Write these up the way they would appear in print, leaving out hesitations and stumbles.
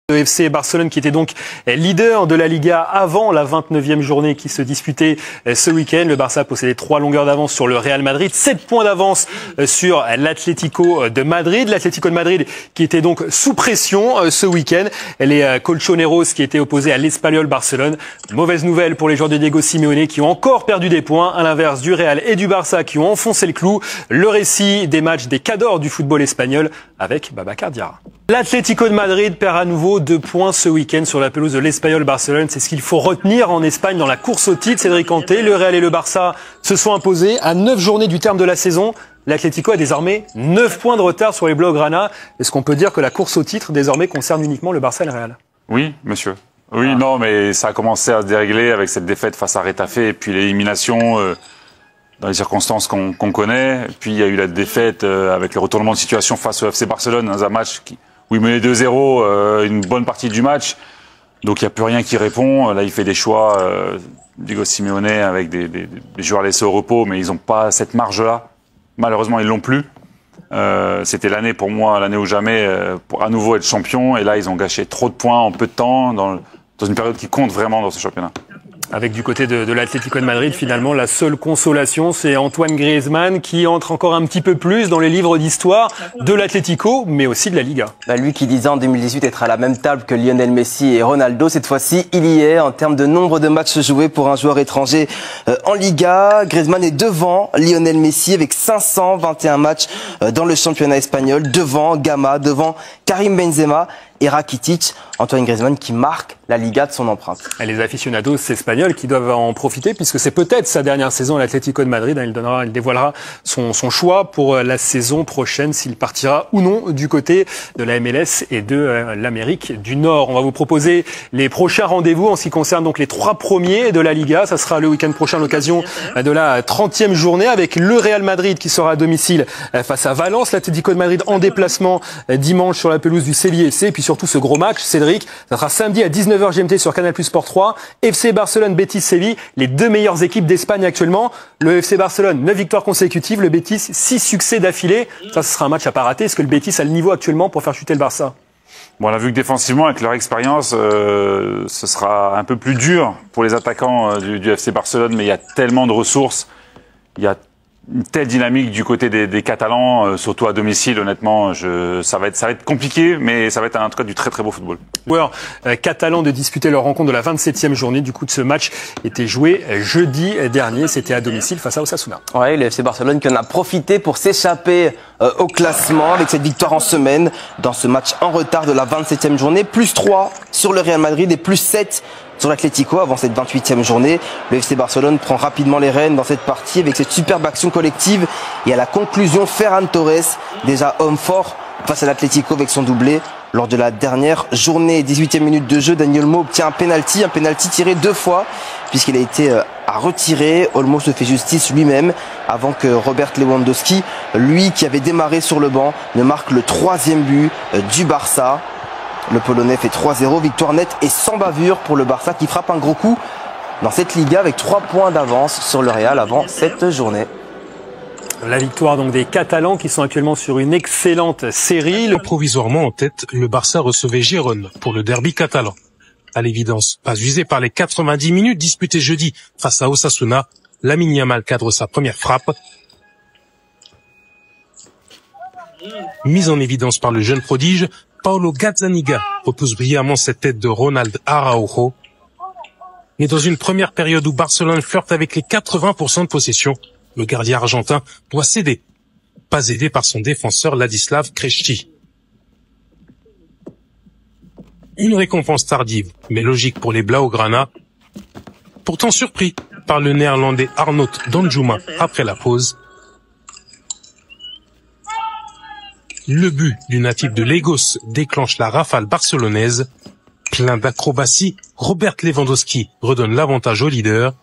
Le FC Barcelone qui était donc leader de la Liga avant la 29e journée qui se disputait ce week-end. Le Barça possédait 3 longueurs d'avance sur le Real Madrid, 7 points d'avance sur l'Atlético de Madrid. L'Atlético de Madrid qui était donc sous pression ce week-end. Les Colchoneros qui étaient opposés à l'Espanyol Barcelone. Mauvaise nouvelle pour les joueurs de Diego Simeone qui ont encore perdu des points, à l'inverse du Real et du Barça qui ont enfoncé le clou. Le récit des matchs des cadors du football espagnol avec Babacar Diarra. L'Atlético de Madrid perd à nouveau 2 points ce week-end sur la pelouse de l'Espanyol Barcelone. C'est ce qu'il faut retenir en Espagne dans la course au titre. Cédric Kanté, le Real et le Barça se sont imposés à 9 journées du terme de la saison. L'Atlético a désormais 9 points de retard sur les Blaugrana. Est-ce qu'on peut dire que la course au titre désormais concerne uniquement le Barça et le Real? Oui, monsieur. Oui, non, mais ça a commencé à se dérégler avec cette défaite face à Retafe et puis l'élimination dans les circonstances qu'on connaît. Puis il y a eu la défaite avec le retournement de situation face au FC Barcelone dans un match où il menait 2-0 une bonne partie du match. Donc il n'y a plus rien qui répond. Là, il fait des choix, Diego Simeone, avec des joueurs laissés au repos, mais ils n'ont pas cette marge-là. Malheureusement, ils l'ont plus. C'était l'année pour moi, l'année ou jamais, pour à nouveau être champion. Et là, ils ont gâché trop de points en peu de temps, dans une période qui compte vraiment dans ce championnat. Avec du côté de l'Atlético de Madrid, finalement, la seule consolation, c'est Antoine Griezmann qui entre encore un petit peu plus dans les livres d'histoire de l'Atlético, mais aussi de la Liga. Lui qui disait en 2018 être à la même table que Lionel Messi et Ronaldo, cette fois-ci, il y est en termes de nombre de matchs joués pour un joueur étranger en Liga. Griezmann est devant Lionel Messi avec 521 matchs dans le championnat espagnol, devant Gama, devant Karim Benzema et Rakitic. Antoine Griezmann qui marque la Liga de son empreinte. Et les aficionados espagnols qui doivent en profiter puisque c'est peut-être sa dernière saison à l'Atlético de Madrid. Il dévoilera son choix pour la saison prochaine s'il partira ou non du côté de la MLS et de l'Amérique du Nord. On va vous proposer les prochains rendez-vous en ce qui concerne donc les 3 premiers de la Liga. Ça sera le week-end prochain à l'occasion de la 30e journée avec le Real Madrid qui sera à domicile face à Valence. L'Atlético de Madrid en déplacement dimanche sur la pelouse du Séville FC. Et puis surtout ce gros match, Cédric, ça sera samedi à 19h GMT sur Canal+ Sport 3. FC Barcelone, Betis Séville, les 2 meilleures équipes d'Espagne actuellement. Le FC Barcelone, 9 victoires consécutives. Le Betis, 6 succès d'affilée. Ça, ce sera un match à pas rater. Est-ce que le Betis a le niveau actuellement pour faire chuter le Barça? Bon, on a vu que défensivement, avec leur expérience, ce sera un peu plus dur pour les attaquants du FC Barcelone, mais il y a tellement de ressources. Il y a une telle dynamique du côté des Catalans, surtout à domicile, honnêtement, ça va être compliqué, mais ça va être en tout cas du très très beau football. Joueurs catalans de disputer leur rencontre de la 27e journée. Du coup, de ce match était joué jeudi dernier. C'était à domicile face à Osasuna. Ouais, le FC Barcelone qui en a profité pour s'échapper au classement avec cette victoire en semaine dans ce match en retard de la 27e journée. Plus 3 sur le Real Madrid et plus 7 sur l'Atlético avant cette 28e journée. Le FC Barcelone prend rapidement les rênes dans cette partie avec cette superbe action collective. Et à la conclusion, Ferran Torres, déjà homme fort face à l'Atlético avec son doublé. Lors de la dernière journée, 18e minute de jeu, Dani Olmo obtient un penalty tiré 2 fois puisqu'il a été à retirer. Olmo se fait justice lui-même avant que Robert Lewandowski, lui qui avait démarré sur le banc, ne marque le 3e but du Barça. Le Polonais fait 3-0, victoire nette et sans bavure pour le Barça qui frappe un gros coup dans cette Liga avec 3 points d'avance sur le Real avant cette journée. La victoire donc des Catalans qui sont actuellement sur une excellente série. Provisoirement en tête, le Barça recevait Gérone pour le derby catalan. À l'évidence, pas usé par les 90 minutes disputées jeudi face à Osasuna, Lamine Yamal cadre sa première frappe. Mise en évidence par le jeune prodige, Paulo Gazzaniga repousse brillamment cette tête de Ronald Araujo. Mais dans une première période où Barcelone flirte avec les 80% de possession, le gardien argentin doit céder, pas aidé par son défenseur Ladislav Krejci. Une récompense tardive, mais logique pour les Blaugrana, pourtant surpris par le néerlandais Arnaut Danjuma après la pause. Le but du natif de Lagos déclenche la rafale barcelonaise. Plein d'acrobatie, Robert Lewandowski redonne l'avantage au leader.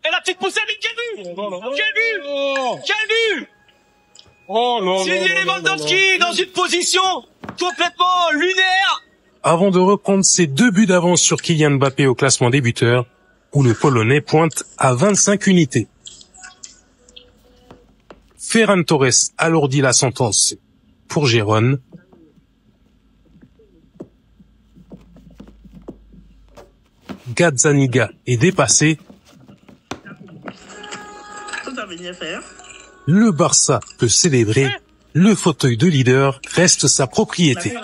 Et la petite poussée, mais quel but! Quel but! C'est Lewandowski dans une position complètement lunaire! Avant de reprendre ses 2 buts d'avance sur Kylian Mbappé au classement des buteurs, où le Polonais pointe à 25 unités. Ferran Torres alourdit la sentence pour Gérone. Gazzaniga est dépassé. Le Barça peut célébrer. Le fauteuil de leader reste sa propriété.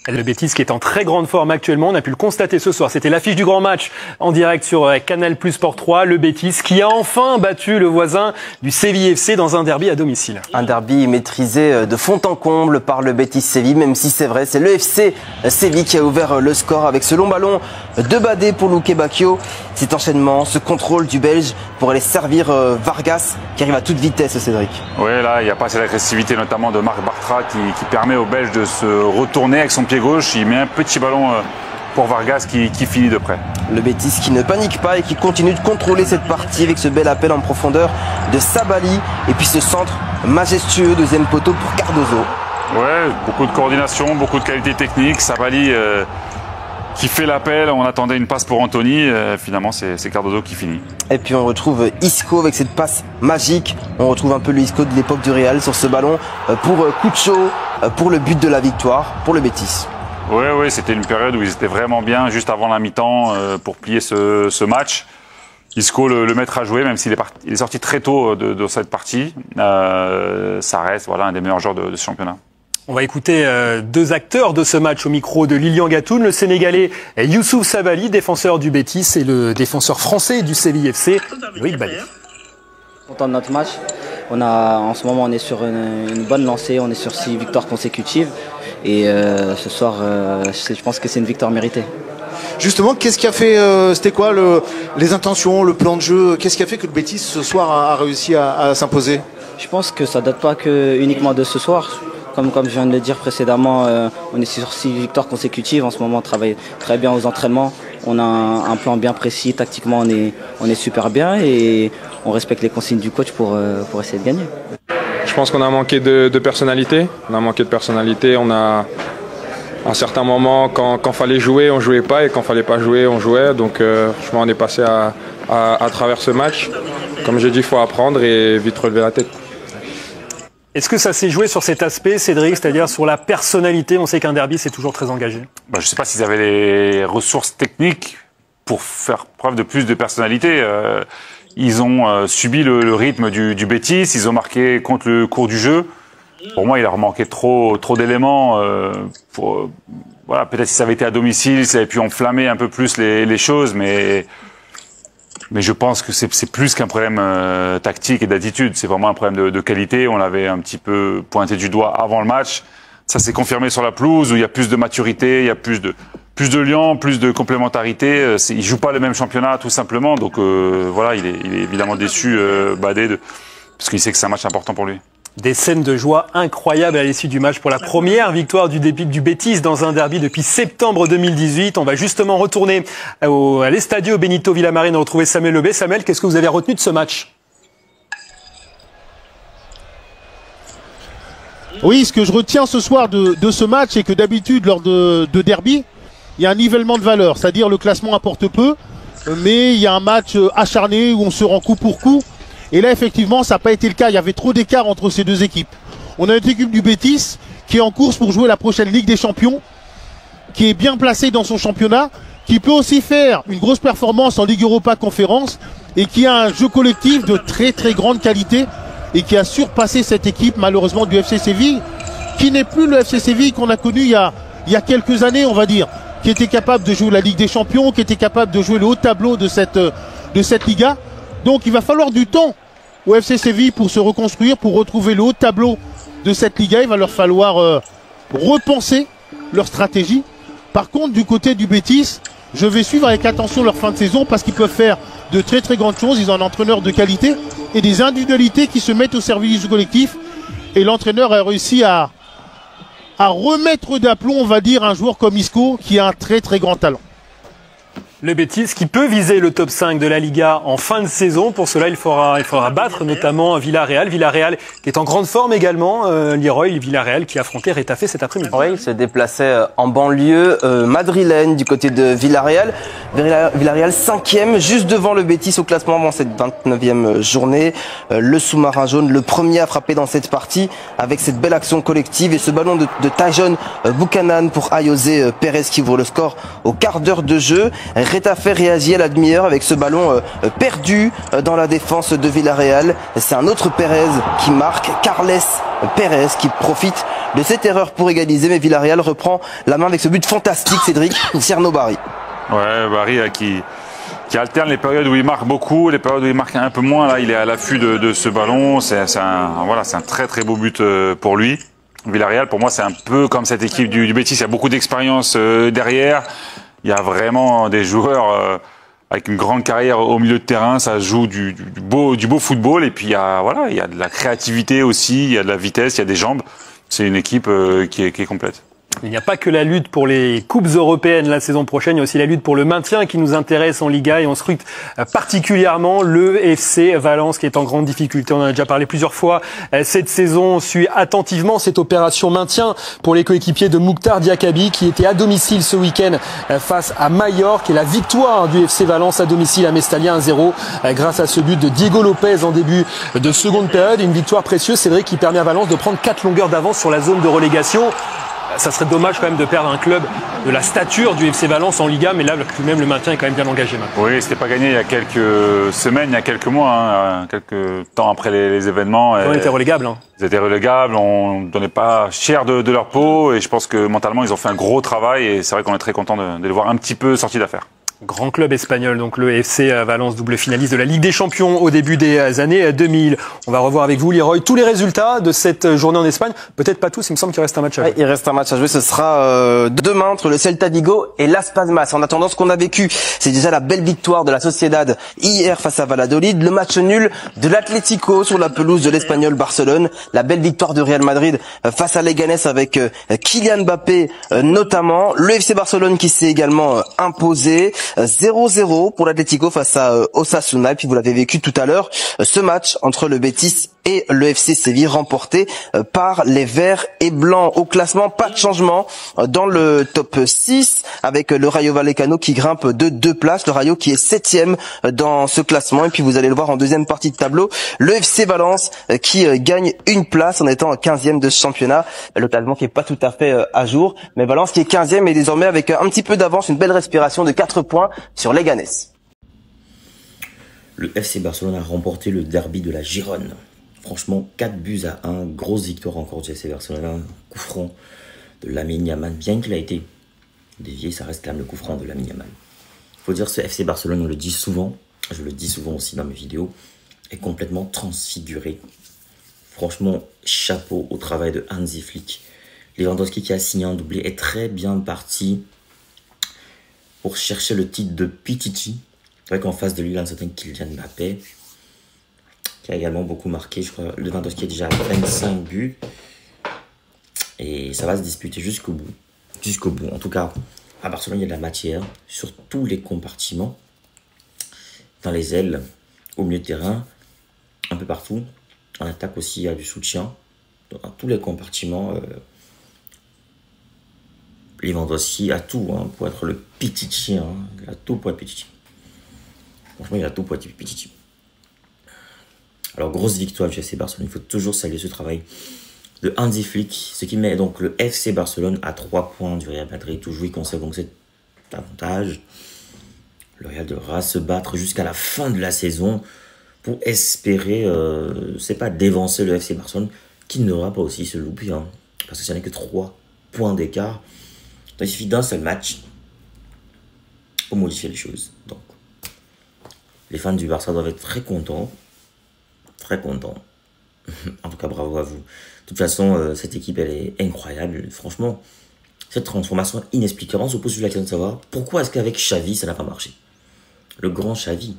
Le Betis qui est en très grande forme actuellement, on a pu le constater ce soir. C'était l'affiche du grand match en direct sur Canal+ Sport 3. Le Betis qui a enfin battu le voisin du Séville FC dans un derby à domicile. Un derby maîtrisé de fond en comble par le Betis Séville, même si c'est vrai, c'est le FC Séville qui a ouvert le score avec ce long ballon de Badé pour Luque Bacchio. Cet enchaînement, ce contrôle du Belge pour aller servir Vargas qui arrive à toute vitesse, Cédric. Oui, là, il n'y a pas cette agressivité notamment de Marc Bartra qui permet au Belge de se retourner avec son pied gauche. Il met un petit ballon pour Vargas qui finit de près. Le Betis qui ne panique pas et qui continue de contrôler cette partie avec ce bel appel en profondeur de Sabali. Et puis ce centre majestueux, deuxième poteau pour Cardozo. Ouais, beaucoup de coordination, beaucoup de qualité technique. Sabali qui fait l'appel, on attendait une passe pour Anthony, finalement c'est Cardozo qui finit. Et puis on retrouve Isco avec cette passe magique, on retrouve un peu le Isco de l'époque du Real sur ce ballon pour Cucho, pour le but de la victoire, pour le Betis. Oui, c'était une période où ils étaient vraiment bien, juste avant la mi-temps, pour plier ce match. Isco, le maître à jouer, même s'il est sorti très tôt de cette partie, ça reste un des meilleurs joueurs de ce championnat. On va écouter deux acteurs de ce match au micro de Lilian Gatoun, le Sénégalais Youssouf Sabali, défenseur du Betis, et le défenseur français du Séville FC, Loïc Badé. Content de notre match. En ce moment, on est sur une bonne lancée, on est sur 6 victoires consécutives. Et ce soir, je pense que c'est une victoire méritée. Justement, qu'est-ce qui a fait, c'était quoi les intentions, le plan de jeu? Qu'est-ce qui a fait que le Betis ce soir a réussi à s'imposer? Je pense que ça ne date pas uniquement de ce soir. Comme je viens de le dire précédemment, on est sur 6 victoires consécutives. En ce moment, on travaille très bien aux entraînements. On a un plan bien précis. Tactiquement, on est super bien et on respecte les consignes du coach pour essayer de gagner. Je pense qu'on a manqué de personnalité. On a à certains moments, quand fallait jouer, on jouait pas, et quand fallait pas jouer, on jouait. Donc, franchement, on est passé à travers ce match. Comme j'ai dit, il faut apprendre et vite relever la tête. Est-ce que ça s'est joué sur cet aspect, Cédric, c'est-à-dire sur la personnalité? On sait qu'un derby, c'est toujours très engagé. Je ne sais pas s'ils avaient les ressources techniques pour faire preuve de plus de personnalité. Ils ont subi le rythme du Betis, ils ont marqué contre le cours du jeu. Pour moi, il leur manquait trop d'éléments. Peut-être si ça avait été à domicile, ça avait pu enflammer un peu plus les choses, mais je pense que c'est plus qu'un problème tactique et d'attitude. C'est vraiment un problème de qualité. On l'avait un petit peu pointé du doigt avant le match. Ça s'est confirmé sur la pelouse où il y a plus de maturité, il y a plus de liens, plus de complémentarité. Il joue pas le même championnat tout simplement. Donc il est évidemment déçu, Badé, parce qu'il sait que c'est un match important pour lui. Des scènes de joie incroyables à l'issue du match pour la première victoire du Betis dans un derby depuis septembre 2018. On va justement retourner à l'Estadio Benito Villamarín et retrouver Samuel Lebé. Samuel, qu'est-ce que vous avez retenu de ce match? Oui, ce que je retiens ce soir de ce match, c'est que d'habitude, lors de derby, il y a un nivellement de valeur. C'est-à-dire le classement apporte peu, mais il y a un match acharné où on se rend coup pour coup. Et là, effectivement, ça n'a pas été le cas. Il y avait trop d'écart entre ces deux équipes. On a une équipe du Betis qui est en course pour jouer la prochaine Ligue des Champions, qui est bien placée dans son championnat, qui peut aussi faire une grosse performance en Ligue Europa Conférence et qui a un jeu collectif de très très grande qualité et qui a surpassé cette équipe, malheureusement, du FC Séville, qui n'est plus le FC Séville qu'on a connu il y a quelques années, on va dire, qui était capable de jouer la Ligue des Champions, qui était capable de jouer le haut tableau de cette Liga. Donc il va falloir du temps au FC Séville pour se reconstruire, pour retrouver le haut tableau de cette Liga. Il va leur falloir repenser leur stratégie. Par contre, du côté du Betis, je vais suivre avec attention leur fin de saison parce qu'ils peuvent faire de très très grandes choses. Ils ont un entraîneur de qualité et des individualités qui se mettent au service du collectif. Et l'entraîneur a réussi à remettre d'aplomb, on va dire, un joueur comme Isco qui a un très très grand talent. Le Betis qui peut viser le top 5 de la Liga en fin de saison. Pour cela, il faudra battre notamment Villarreal. Villarreal qui est en grande forme également. Leroy, Villarreal qui affrontait Retafe cet après-midi. Oui, il se déplaçait en banlieue madrilène du côté de Villarreal. Villarreal 5e, juste devant le Betis au classement avant cette 29e journée. Le sous-marin jaune, le premier à frapper dans cette partie avec cette belle action collective et ce ballon de Tajon Buchanan pour Ayoze Perez qui ouvre le score au quart d'heure de jeu. Retafe réagit à la demi-heure avec ce ballon perdu dans la défense de Villarreal. C'est un autre Perez qui marque, Carles Perez qui profite de cette erreur pour égaliser, mais Villarreal reprend la main avec ce but fantastique, Cédric, Tierno Barry. Ouais, Barry qui alterne les périodes où il marque beaucoup, les périodes où il marque un peu moins. Là, il est à l'affût de ce ballon. C'est un très très beau but pour lui. Villarreal, pour moi, c'est un peu comme cette équipe du Betis. Il y a beaucoup d'expérience derrière. Il y a vraiment des joueurs avec une grande carrière au milieu de terrain. Ça joue du beau football. Et puis il y a de la créativité aussi. Il y a de la vitesse, il y a des jambes. C'est une équipe qui est complète. Il n'y a pas que la lutte pour les coupes européennes la saison prochaine, il y a aussi la lutte pour le maintien qui nous intéresse en Liga et on scrute particulièrement le FC Valence qui est en grande difficulté. On en a déjà parlé plusieurs fois cette saison. On suit attentivement cette opération maintien pour les coéquipiers de Mouktar Diakabi qui était à domicile ce week-end face à Majorque et la victoire du FC Valence à domicile à Mestalia 1-0 grâce à ce but de Diego Lopez en début de seconde période. Une victoire précieuse, Cédric, qui permet à Valence de prendre 4 longueurs d'avance sur la zone de relégation. Ça serait dommage quand même de perdre un club de la stature du FC Valence en Liga, mais là, même le maintien est quand même bien engagé maintenant. Oui, c'était pas gagné il y a quelques semaines, il y a quelques mois, quelques temps après les événements. Ils étaient relégables. Ils étaient relégables, on ne donnait pas cher de leur peau, et je pense que mentalement, ils ont fait un gros travail, et c'est vrai qu'on est très content de les voir un petit peu sortis d'affaires. Grand club espagnol, donc le FC Valence, double finaliste de la Ligue des Champions au début des années 2000. On va revoir avec vous, Leroy, tous les résultats de cette journée en Espagne. Peut-être pas tous, il me semble qu'il reste un match à jouer. Ouais, il reste un match à jouer, ce sera demain entre le Celta Vigo et Las Palmas. En attendant, ce qu'on a vécu, c'est déjà la belle victoire de la Sociedad hier face à Valladolid, le match nul de l'Atlético sur la pelouse de l'Espagnol Barcelone, la belle victoire de Real Madrid face à Leganés avec Kylian Mbappé notamment, le FC Barcelone qui s'est également imposé, 0-0 pour l'Atlético face à Osasuna. Et puis vous l'avez vécu tout à l'heure, ce match entre le Betis et le FC Séville remporté par les Verts et Blancs. Au classement, pas de changement dans le top 6 avec le Rayo Vallecano qui grimpe de 2 places. Le Rayo qui est 7e dans ce classement. Et puis vous allez le voir en deuxième partie de tableau, le FC Valence qui gagne une place en étant 15e de ce championnat. Le classement qui est pas tout à fait à jour. Mais Valence qui est 15e et désormais avec un petit peu d'avance, une belle respiration de 4 points sur Leganés. Le FC Barcelone a remporté le derby de la Gironde. Franchement, 4-1, grosse victoire encore du FC Barcelone, un coup franc de Lamine Yamal, bien qu'il a été dévié, ça reste quand même le coup franc de Lamine Yamal. Il faut dire que ce FC Barcelone, on le dit souvent, je le dis souvent aussi dans mes vidéos, est complètement transfiguré. Franchement, chapeau au travail de Hansi Flick. Lewandowski qui a signé un doublé est très bien parti pour chercher le titre de Pichichi. C'est vrai qu'en face de lui, il y a un certain Kylian Mbappé, qui a également beaucoup marqué. Je crois Lewandowski est déjà à 25 buts. Et ça va se disputer jusqu'au bout. Jusqu'au bout. En tout cas, à Barcelone, il y a de la matière sur tous les compartiments. Dans les ailes, au milieu de terrain, un peu partout. En attaque aussi, il y a du soutien. Dans tous les compartiments, Lewandowski a tout pour être le Pichichi. Il a tout pour être Pichichi. Franchement, il a tout pour être Pichichi. Alors, grosse victoire du FC Barcelone. Il faut toujours saluer ce travail de Hansi Flick. Ce qui met donc le FC Barcelone à 3 points du Real Madrid. Toujours, il conserve donc cet avantage. Le Real devra se battre jusqu'à la fin de la saison pour espérer, c'est pas dévancer le FC Barcelone, qui n'aura pas aussi se louper. Parce que ça n'est que 3 points d'écart. Donc, il suffit d'un seul match pour modifier les choses. Donc, les fans du Barça doivent être très contents. Très content. En tout cas, bravo à vous. De toute façon, cette équipe, elle est incroyable. Franchement, cette transformation inexplicable. On se pose la question de savoir pourquoi est-ce qu'avec Xavi, ça n'a pas marché. Le grand Xavi,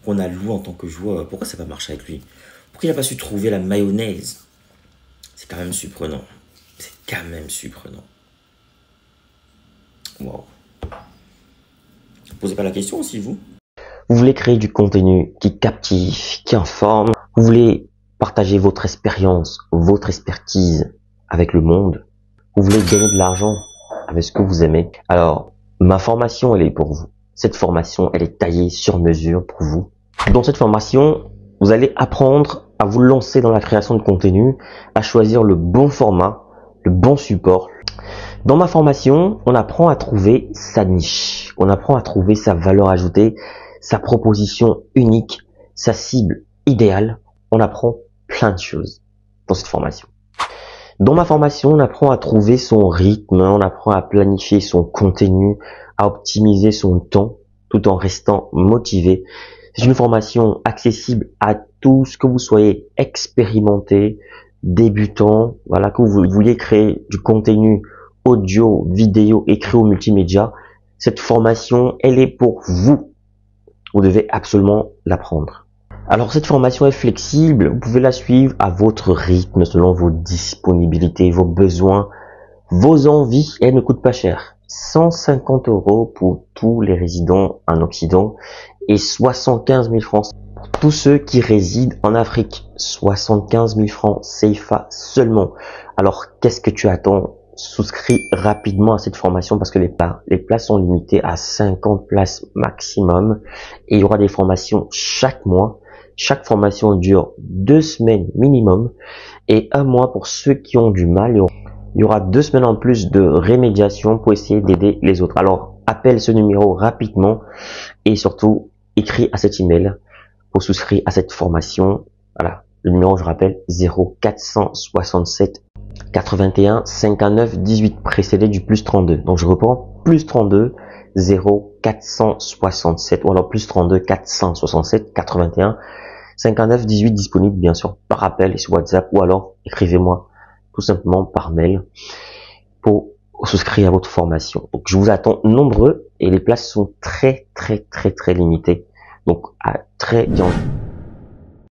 qu'on a loué en tant que joueur, pourquoi ça n'a pas marché avec lui? Pourquoi il n'a pas su trouver la mayonnaise? C'est quand même surprenant. C'est quand même surprenant. Waouh. Posez pas la question aussi, vous. Vous voulez créer du contenu qui captive, qui informe. Vous voulez partager votre expérience, votre expertise avec le monde. Vous voulez gagner de l'argent avec ce que vous aimez. Alors, ma formation, elle est pour vous. Cette formation, elle est taillée sur mesure pour vous. Dans cette formation, vous allez apprendre à vous lancer dans la création de contenu, à choisir le bon format, le bon support. Dans ma formation, on apprend à trouver sa niche, on apprend à trouver sa valeur ajoutée, sa proposition unique, sa cible idéale. On apprend plein de choses dans cette formation. Dans ma formation, on apprend à trouver son rythme, on apprend à planifier son contenu, à optimiser son temps tout en restant motivé. C'est une formation accessible à tous, que vous soyez expérimenté, débutant, voilà, que vous vouliez créer du contenu audio, vidéo, écrit ou multimédia. Cette formation, elle est pour vous. Vous devez absolument l'apprendre. Alors cette formation est flexible, vous pouvez la suivre à votre rythme, selon vos disponibilités, vos besoins, vos envies. Elle ne coûte pas cher. 150 € pour tous les résidents en Occident et 75 000 francs pour tous ceux qui résident en Afrique. 75 000 francs CFA seulement. Alors qu'est-ce que tu attends? Souscris rapidement à cette formation parce que les places sont limitées à 50 places maximum et il y aura des formations chaque mois. Chaque formation dure 2 semaines minimum et 1 mois pour ceux qui ont du mal. Il y aura 2 semaines en plus de rémédiation pour essayer d'aider les autres. Alors, appelle ce numéro rapidement et surtout, écris à cet email pour souscrire à cette formation. Voilà, le numéro, je rappelle, 0467 81 59 18, précédé du plus 32. Donc, je reprends, plus 32 0467 ou alors plus 32 467 81 59 18, disponible bien sûr par appel et sur WhatsApp ou alors écrivez-moi tout simplement par mail pour souscrire à votre formation. Donc je vous attends nombreux et les places sont très limitées. Donc à très bientôt.